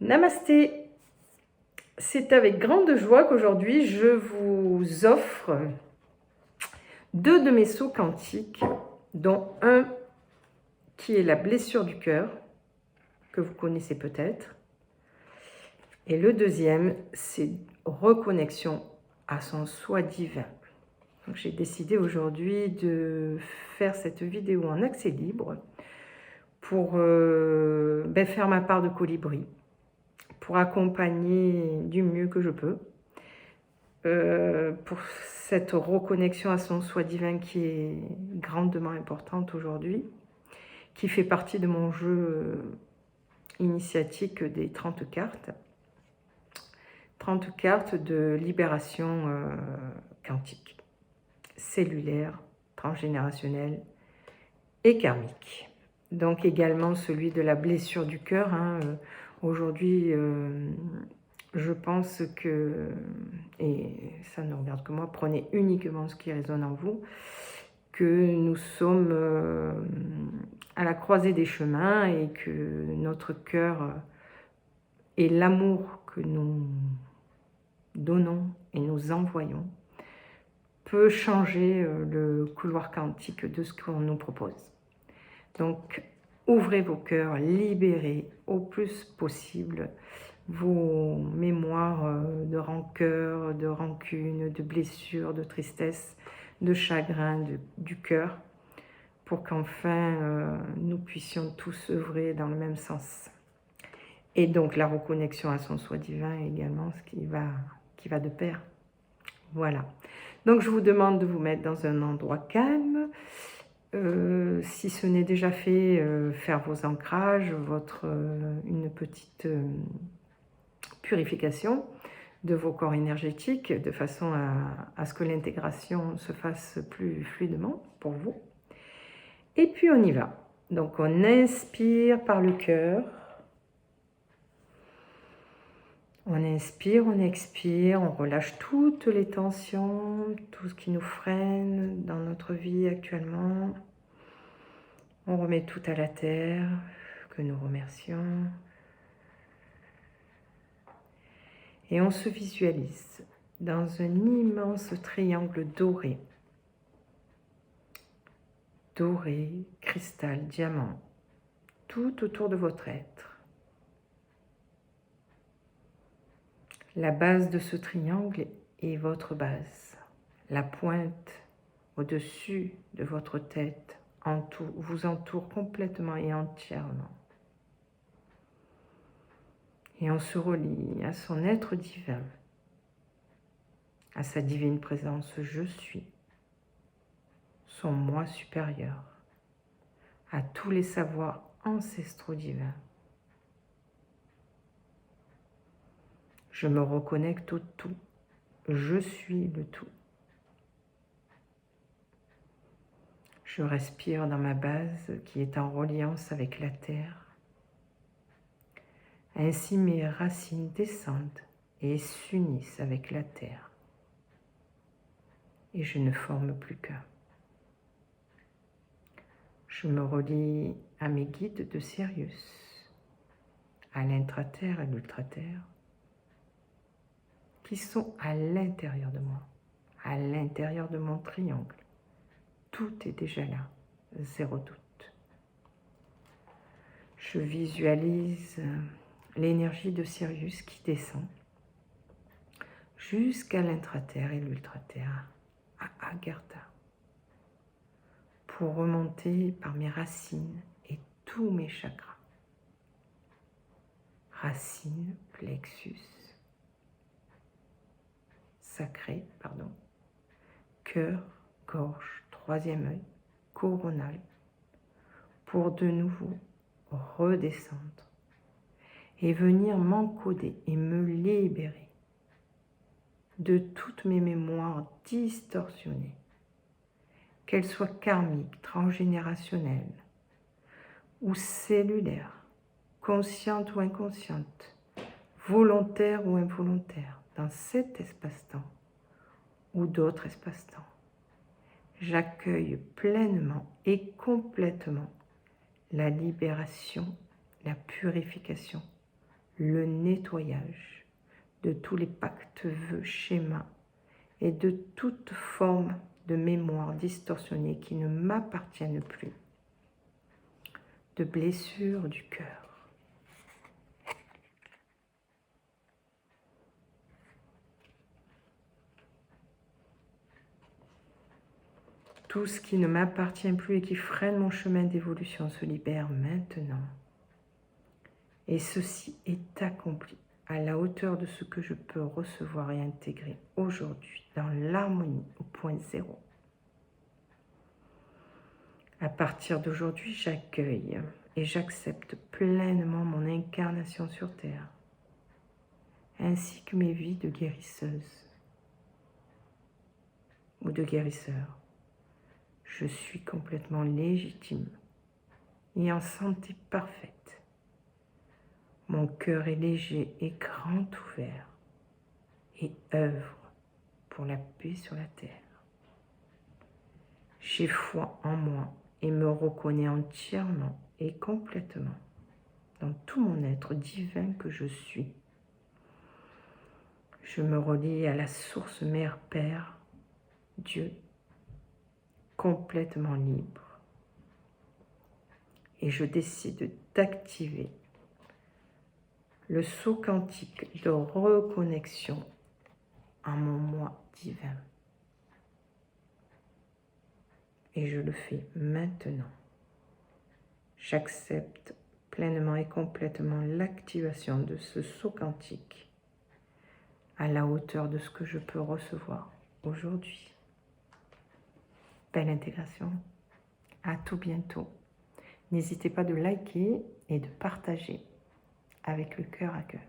Namasté, c'est avec grande joie qu'aujourd'hui je vous offre 2 de mes sauts quantiques, dont un qui est la blessure du cœur, que vous connaissez peut-être, et le deuxième, c'est reconnexion à son soi divin. Donc j'ai décidé aujourd'hui de faire cette vidéo en accès libre pour faire ma part de colibri, pour accompagner du mieux que je peux, pour cette reconnexion à son soi divin qui est grandement importante aujourd'hui, qui fait partie de mon jeu initiatique des 30 cartes. 30 cartes de libération quantique, cellulaire, transgénérationnelle et karmique. Donc également celui de la blessure du cœur. Aujourd'hui, je pense que, et ça ne regarde que moi, prenez uniquement ce qui résonne en vous, que nous sommes à la croisée des chemins et que notre cœur et l'amour que nous donnons et nous envoyons peut changer le couloir quantique de ce qu'on nous propose. Donc, ouvrez vos cœurs, libérez au plus possible vos mémoires de rancœur, de rancune, de blessures, de tristesse, de chagrin, du cœur, pour qu'enfin nous puissions tous œuvrer dans le même sens. Et donc la reconnexion à son soi divin également, ce qui va de pair. Voilà. Donc je vous demande de vous mettre dans un endroit calme. Si ce n'est déjà fait, faire vos ancrages, une petite purification de vos corps énergétiques, de façon à ce que l'intégration se fasse plus fluidement pour vous. Et puis on y va. Donc on inspire par le cœur. On inspire, on expire, on relâche toutes les tensions, tout ce qui nous freine dans notre vie actuellement. On remet tout à la terre, que nous remercions. Et on se visualise dans un immense triangle doré. Doré, cristal, diamant, tout autour de votre être. La base de ce triangle est votre base. La pointe au-dessus de votre tête vous entoure complètement et entièrement. Et on se relie à son être divin, à sa divine présence, je suis, son moi supérieur, à tous les savoirs ancestraux divins. Je me reconnecte au tout, je suis le tout. Je respire dans ma base qui est en reliance avec la terre. Ainsi mes racines descendent et s'unissent avec la terre. Et je ne forme plus qu'un. Je me relie à mes guides de Sirius, à l'intraterre et l'ultraterre, qui sont à l'intérieur de moi, à l'intérieur de mon triangle. Tout est déjà là, zéro doute. Je visualise l'énergie de Sirius qui descend jusqu'à l'intraterre et l'ultraterre, à Agartha, pour remonter par mes racines et tous mes chakras. Racines, plexus, sacré, cœur, gorge, troisième œil, coronal, pour de nouveau redescendre et venir m'encoder et me libérer de toutes mes mémoires distorsionnées, qu'elles soient karmiques, transgénérationnelles ou cellulaires, conscientes ou inconscientes, volontaires ou involontaires, dans cet espace-temps ou d'autres espaces-temps. J'accueille pleinement et complètement la libération, la purification, le nettoyage de tous les pactes, vœux, schémas et de toute forme de mémoire distorsionnée qui ne m'appartiennent plus, de blessures du cœur. Tout ce qui ne m'appartient plus et qui freine mon chemin d'évolution se libère maintenant. Et ceci est accompli à la hauteur de ce que je peux recevoir et intégrer aujourd'hui dans l'harmonie au point zéro. À partir d'aujourd'hui, j'accueille et j'accepte pleinement mon incarnation sur Terre, ainsi que mes vies de guérisseuse ou de guérisseur. Je suis complètement légitime et en santé parfaite. Mon cœur est léger et grand ouvert et œuvre pour la paix sur la terre. J'ai foi en moi et me reconnais entièrement et complètement dans tout mon être divin que je suis. Je me relie à la source mère-père, Dieu, complètement libre. Et je décide d'activer le saut quantique de reconnexion à mon moi divin. Et je le fais maintenant. J'accepte pleinement et complètement l'activation de ce saut quantique à la hauteur de ce que je peux recevoir aujourd'hui. Belle intégration. À tout bientôt. N'hésitez pas de liker et de partager avec le cœur à cœur.